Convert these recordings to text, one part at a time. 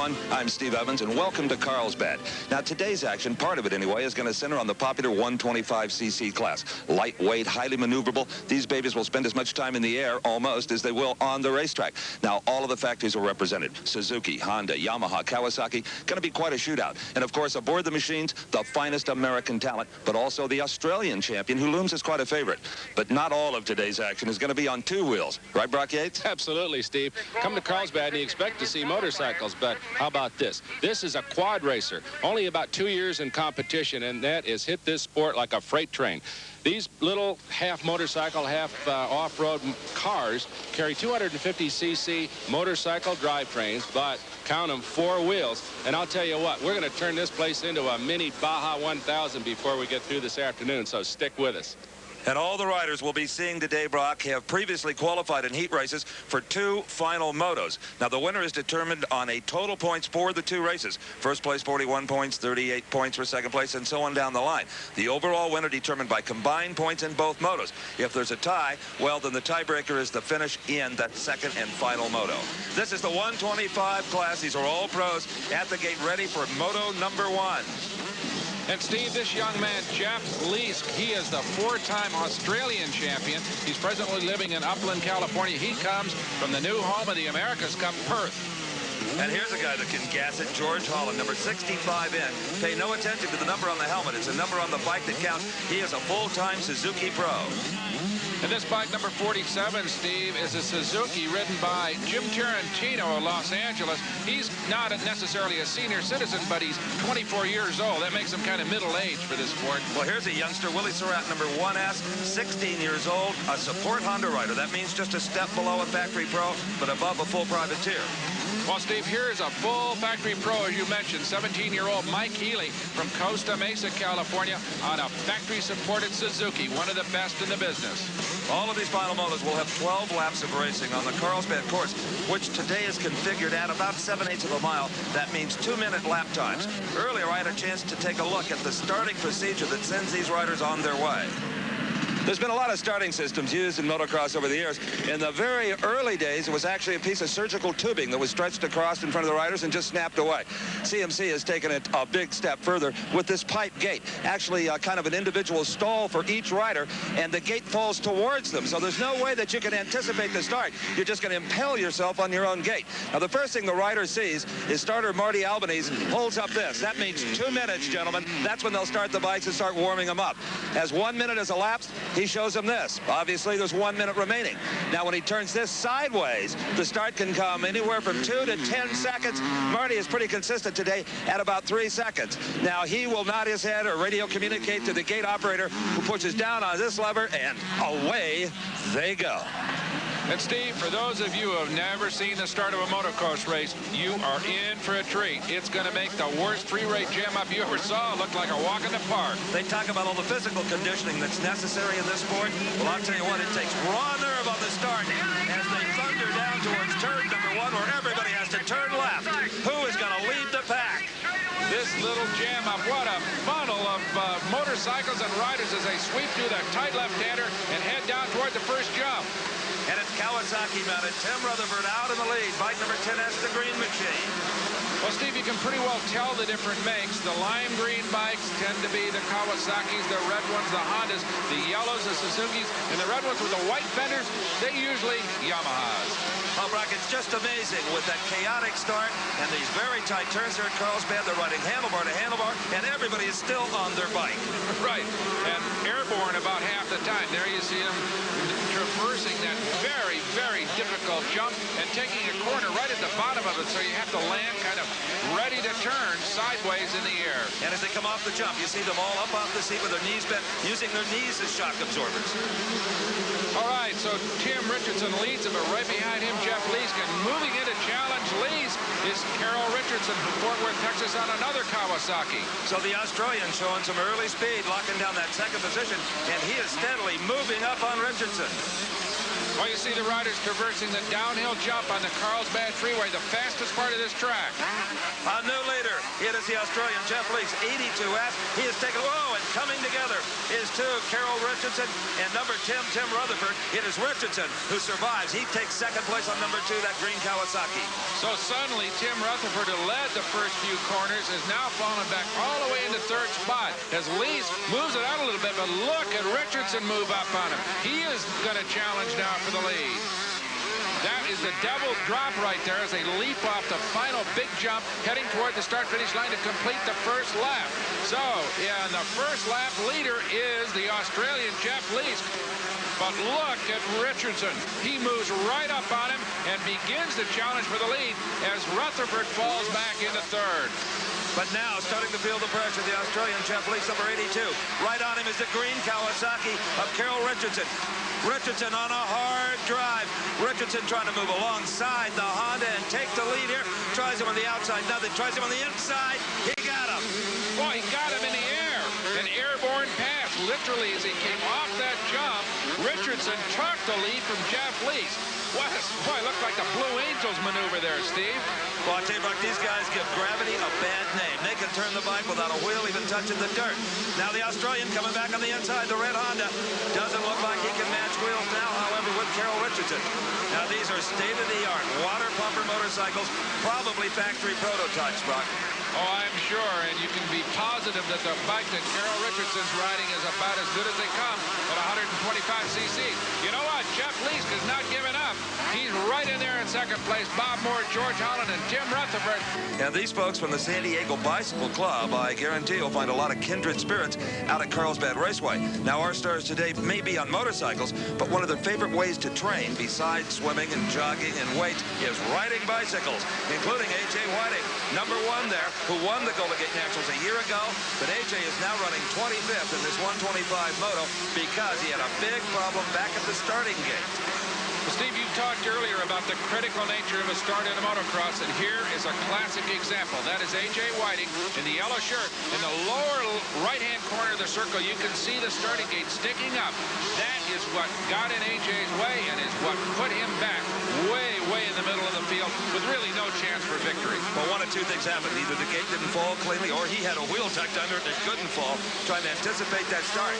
everyone. I'm Steve Evans, and welcome to Carlsbad. Now, today's action, part of it anyway, is going to center on the popular 125cc class. Lightweight, highly maneuverable. These babies will spend as much time in the air, almost, as they will on the racetrack. Now, all of the factories are represented. Suzuki, Honda, Yamaha, Kawasaki. Going to be quite a shootout. And, of course, aboard the machines, the finest American talent, but also the Australian champion, who looms as quite a favorite. But not all of today's action is going to be on two wheels. Right, Brock Yates? Absolutely, Steve. Come to Carlsbad and you expect to see motorcycles, but how about this? This is a quad racer. Only about 2 years in competition, and that is hit this sport like a freight train. These little half motorcycle, half off-road cars carry 250cc motorcycle drivetrains, but count them, 4 wheels. And I'll tell you what, we're going to turn this place into a mini Baja 1000 before we get through this afternoon, so stick with us. And all the riders we'll be seeing today, Brock, have previously qualified in heat races for 2 final motos. Now, the winner is determined on a total points for the 2 races. First place, 41 points, 38 points for second place, and so on down the line. The overall winner determined by combined points in both motos. If there's a tie, well, then the tiebreaker is the finish in that second and final moto. This is the 125 class. These are all pros at the gate, ready for moto number 1. And Steve, this young man, Jeff Leisk, he is the 4-time Australian champion. He's presently living in Upland, California. He comes from the new home of the America's Cup, Perth. And here's a guy that can gas it, George Holland, number 65 in. Pay no attention to the number on the helmet. It's a number on the bike that counts. He is a full-time Suzuki pro. And this bike, number 47, Steve, is a Suzuki ridden by Jim Tarantino of Los Angeles. He's not necessarily a senior citizen, but he's 24 years old. That makes him kind of middle-aged for this sport. Well, here's a youngster, Willie Surratt, number 1S, 16 years old, a support Honda rider. That means just a step below a factory pro, but above a full privateer. Well, Steve, here's a full factory pro, as you mentioned, 17-year-old Mike Healey from Costa Mesa, California, on a factory-supported Suzuki, one of the best in the business. All of these final motos will have 12 laps of racing on the Carlsbad course, which today is configured at about 7/8 of a mile. That means 2-minute lap times. Earlier, I had a chance to take a look at the starting procedure that sends these riders on their way. There's been a lot of starting systems used in motocross over the years. In the very early days, it was actually a piece of surgical tubing that was stretched across in front of the riders and just snapped away. CMC has taken it a big step further with this pipe gate. Actually, kind of an individual stall for each rider, and the gate falls towards them. So there's no way that you can anticipate the start. You're just going to impel yourself on your own gate. Now, the first thing the rider sees is starter Marty Albanese holds up this. That means 2 minutes, gentlemen. That's when they'll start the bikes and start warming them up. As 1 minute has elapsed, he shows him this. Obviously, there's 1 minute remaining. Now, when he turns this sideways, the start can come anywhere from 2 to 10 seconds. Marty is pretty consistent today at about 3 seconds. Now, he will nod his head or radio communicate to the gate operator, who pushes down on this lever, and away they go. And Steve, for those of you who have never seen the start of a motocross race, you are in for a treat. It's going to make the worst three-rate jam-up you ever saw look like a walk in the park. They talk about all the physical conditioning that's necessary in this sport. Well, I'll tell you what, it takes raw nerve on the start as they thunder down towards turn number 1, where everybody has to turn left. Who is going to lead the pack? This little jam-up, what a funnel of motorcycles and riders as they sweep through the tight left-hander and head down toward the first jump. And it's Kawasaki mounted. Tim Rutherford out in the lead. Bike number 10S, the green machine. Well, Steve, you can pretty well tell the different makes. The lime green bikes tend to be the Kawasaki's, the red ones, the Hondas, the yellows, the Suzuki's, and the red ones with the white fenders, they usually Yamahas. Oh, Brock, it's just amazing with that chaotic start and these very tight turns here at Carlsbad. They're riding handlebar to handlebar, and everybody is still on their bike. Right, and airborne about half the time. There you see them traversing that very, very difficult jump and taking a corner right at the bottom of it, so you have to land kind of ready to turn sideways in the air. And as they come off the jump, you see them all up off the seat with their knees bent, using their knees as shock absorbers. All right, so Tim Richardson leads him, but right behind him, Jeff Leisk. And moving into challenge Leisk is Carroll Richardson from Fort Worth, Texas, on another Kawasaki. So the Australian showing some early speed, locking down that second position, and he is steadily moving up on Richardson. Well, you see the riders traversing the downhill jump on the Carlsbad Freeway, the fastest part of this track. A new leader. It is the Australian Jeff Leisk, 82 F. He has taken, whoa, and coming together is two, Carroll, Richardson, and number 10, Tim Rutherford. It is Richardson who survives. He takes second place on number 2, that green Kawasaki. So suddenly, Tim Rutherford, who led the first few corners, is now falling back all the way into third spot as Leisk moves it out a little bit, but look at Richardson move up on him. He is going to challenge now for the lead. That is the devil's drop right there as they leap off the final big jump, heading toward the start-finish line to complete the first lap. So, yeah, the first lap leader is the Australian Jeff Leisk. But look at Richardson. He moves right up on him and begins the challenge for the lead as Rutherford falls back into third. But now, starting to feel the pressure, the Australian Jeff Leisk, number 82. Right on him is the green Kawasaki of Carroll Richardson. Richardson on a hard drive. Richardson trying to move alongside the Honda and take the lead here. Tries him on the outside, nothing. Tries him on the inside. He got him. Boy, he got him in the air. An airborne pass, literally, as he came off that jump. Richardson took the lead from Jeff Leisk. Boy, looked like the Blue Angels maneuver there, Steve. Well, I tell you, Buck, these guys give gravity a bad name. They can turn the bike without a wheel even touching the dirt. Now the Australian coming back on the inside, the red Honda. Doesn't look like he can match wheels now, however, with Carroll Richardson. Now these are state-of-the-art water pumper motorcycles, probably factory prototypes, Buck. Oh, I'm sure, and you can be positive that the bike that Carroll Richardson's riding is about as good as they come at 125 cc. You know what? Jeff Leisk is not giving up. He's right in there in second place. Bob Moore, George Holland, and Tim Rutherford. And these folks from the San Diego Bicycle Club, I guarantee you'll find a lot of kindred spirits out at Carlsbad Raceway. Now, our stars today may be on motorcycles, but one of their favorite ways to train, besides swimming and jogging and weights, is riding bicycles, including A.J. Whiting, number 1 there, who won the Golden Gate Nationals a year ago, but A.J. is now running 25th in this 125 moto because he had a big problem back at the starting gate. Well, Steve, you talked earlier about the critical nature of a start in a motocross, and here is a classic example. That is A.J. Whiting in the yellow shirt. In the lower right-hand corner of the circle, you can see the starting gate sticking up. That is what got in A.J.'s way and is what put him back way, way in the middle of the field with really no chance for victory. Well, one of two things happened. Either the gate didn't fall cleanly or he had a wheel tucked under it that couldn't fall, trying to anticipate that start.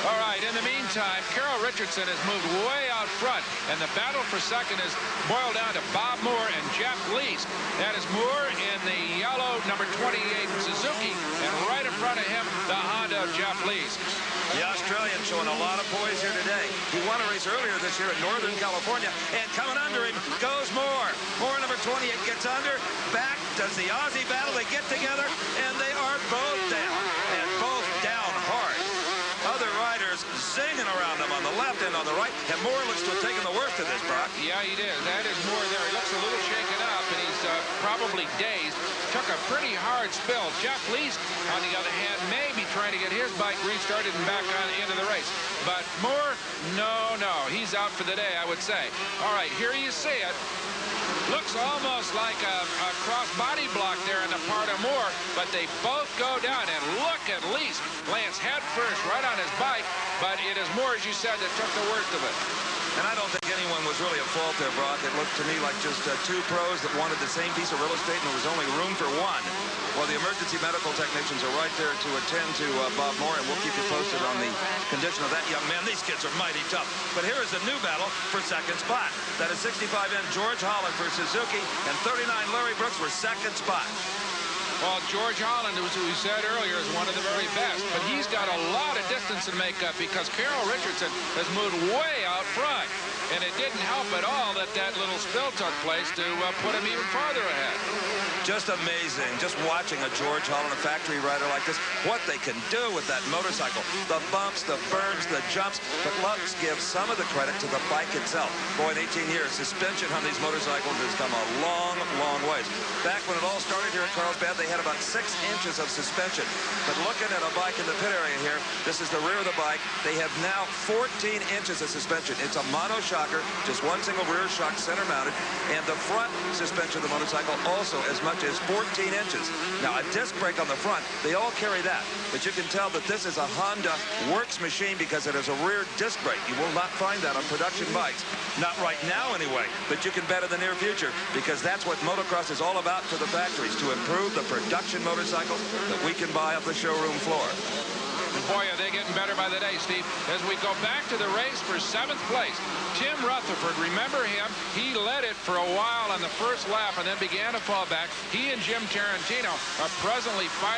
All right, in the meantime, Carroll Richardson has moved way out front, and the battle for second is boiled down to Bob Moore and Jeff Leisk. That is Moore in the yellow number 28 Suzuki, and right in front of him, the Honda of Jeff Leisk. The Australian showing a lot of poise here today. He won a race earlier this year in Northern California, and coming under him goes Moore. Moore, number 28, gets under, back, does the Aussie battle. They get together, and they are both down, and both down hard. Other riders zinging around him on the left and on the right, and Moore looks to have taken the worst of this, Brock. Yeah, he did. That is Moore there. He looks a little shaken up, and he's probably dazed. Took a pretty hard spill. Jeff Leisk, on the other hand, may be trying to get his bike restarted and back on into the race. But Moore, no, he's out for the day, I would say. All right, here you see it. Looks almost like a cross-body block there in the part of Moore, but they both go down, and look at Leisk. Lands head first right on his bike, but it is Moore, as you said, that took the worst of it. And I don't think anyone was really at fault there, Brock. It looked to me like just two pros that wanted the same piece of real estate, and there was only room for one. Well, the emergency medical technicians are right there to attend to Bob Moore, and we'll keep you posted on the condition of that young man. These kids are mighty tough. But here is a new battle for second spot. That is 65N George Holland for Suzuki, and 39 Larry Brooks for second spot. Well, George Holland, who we said earlier, is one of the very best, but he's got a lot of distance to make up because Carroll Richardson has moved way out front, and it didn't help at all that little spill took place to put him even farther ahead. Just amazing, just watching a George Holland, a factory rider like this, what they can do with that motorcycle. The bumps, the burns, the jumps, but let's give some of the credit to the bike itself. Boy, in 18 years, suspension on these motorcycles has come a long, long ways. Back when it all started here at Carlsbad, they had about 6 inches of suspension. But looking at a bike in the pit area here, this is the rear of the bike. They have now 14 inches of suspension. It's a monoshock shocker, just one single rear shock, center mounted, and the front suspension of the motorcycle also as much as 14 inches. Now, a disc brake on the front, they all carry that, but you can tell that this is a Honda works machine because it has a rear disc brake. You will not find that on production bikes. Not right now, anyway, but you can bet in the near future, because that's what motocross is all about for the factories, to improve the production motorcycles that we can buy off the showroom floor. And boy, are they getting better by the day, Steve. As we go back to the race for 7th place, Tim Rutherford, remember him? He led it for a while on the first lap and then began to fall back. He and Jim Tarantino are presently fighting